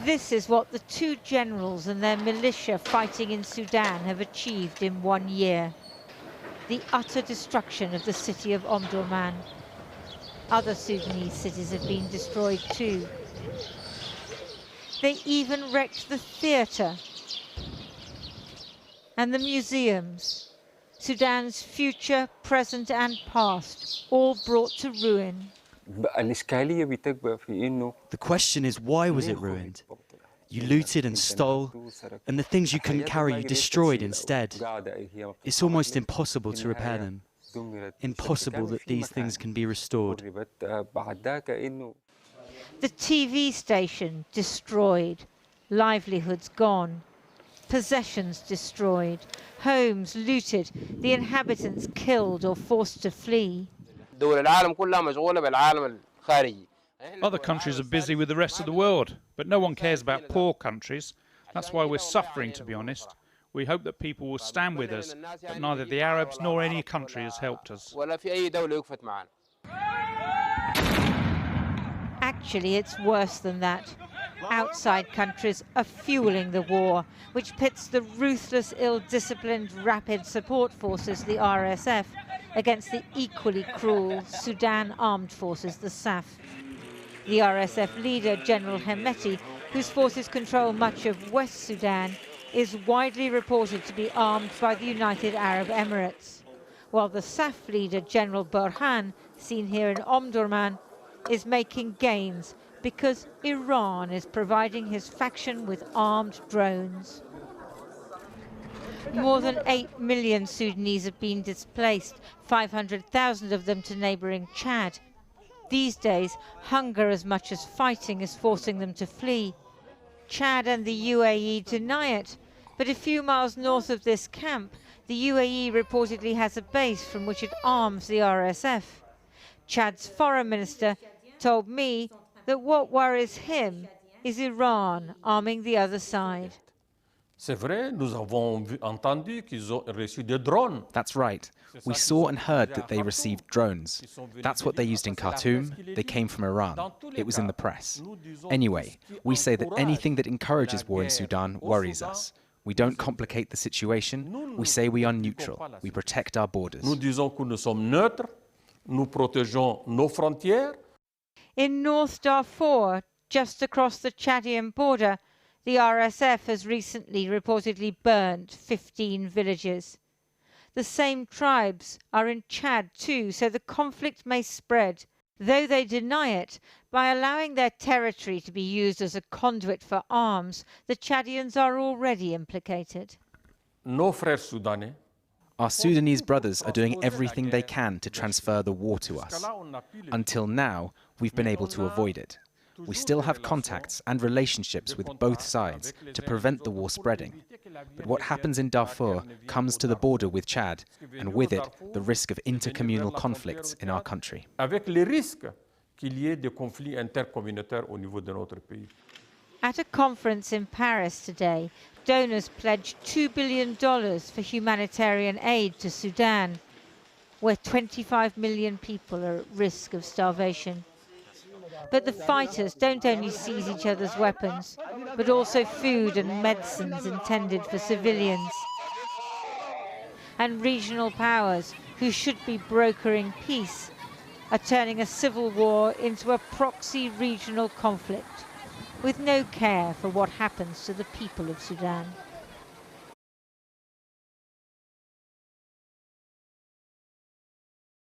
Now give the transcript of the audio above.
This is what the two generals and their militia fighting in Sudan have achieved in 1 year. The utter destruction of the city of Omdurman. Other Sudanese cities have been destroyed too. They even wrecked the theatre and the museums. Sudan's future, present and past, all brought to ruin. The question is, why was it ruined? You looted and stole, and the things you couldn't carry you destroyed instead. It's almost impossible to repair them. Impossible that these things can be restored. The TV station destroyed, livelihoods gone, possessions destroyed, homes looted, the inhabitants killed or forced to flee. Other countries are busy with the rest of the world, but no one cares about poor countries. That's why we're suffering, to be honest. We hope that people will stand with us, but neither the Arabs nor any country has helped us. Actually, it's worse than that. Outside countries are fueling the war, which pits the ruthless, ill-disciplined Rapid Support Forces, the RSF, against the equally cruel Sudan Armed Forces, the SAF. The RSF leader, General Hemeti, whose forces control much of West Sudan, is widely reported to be armed by the United Arab Emirates, while the SAF leader, General Burhan, seen here in Omdurman, is making gains because Iran is providing his faction with armed drones. More than 8 million Sudanese have been displaced, 500,000 of them to neighbouring Chad. These days, hunger as much as fighting is forcing them to flee. Chad and the UAE deny it, but a few miles north of this camp, the UAE reportedly has a base from which it arms the RSF. Chad's foreign minister told me that what worries him is Iran arming the other side. C'est vrai, nous avons entendu qu'ils ont reçu des drones. That's right. We saw and heard that they received drones. That's what they used in Khartoum. They came from Iran. It was in the press. Anyway, we say that anything that encourages war in Sudan worries us. We don't complicate the situation. We say we are neutral. We protect our borders. Nous disons que nous sommes neutres. Nous protégeons nos frontières. In North Darfur, just across the Chadian border, the RSF has recently reportedly burned 15 villages. The same tribes are in Chad too, so the conflict may spread, though they deny it. By allowing their territory to be used as a conduit for arms, the Chadians are already implicated. Nos frères soudanais. Our Sudanese brothers are doing everything they can to transfer the war to us. Until now, we've been able to avoid it. We still have contacts and relationships with both sides to prevent the war spreading. But what happens in Darfur comes to the border with Chad, and with it, the risk of intercommunal conflicts in our country. Avec les risques qu'il y ait des conflits intercommunautaires au niveau de notre pays. At a conference in Paris today, donors pledged $2 billion for humanitarian aid to Sudan, where 25 million people are at risk of starvation. But the fighters don't only seize each other's weapons, but also food and medicines intended for civilians. And regional powers, who should be brokering peace, are turning a civil war into a proxy regional conflict, with no care for what happens to the people of Sudan.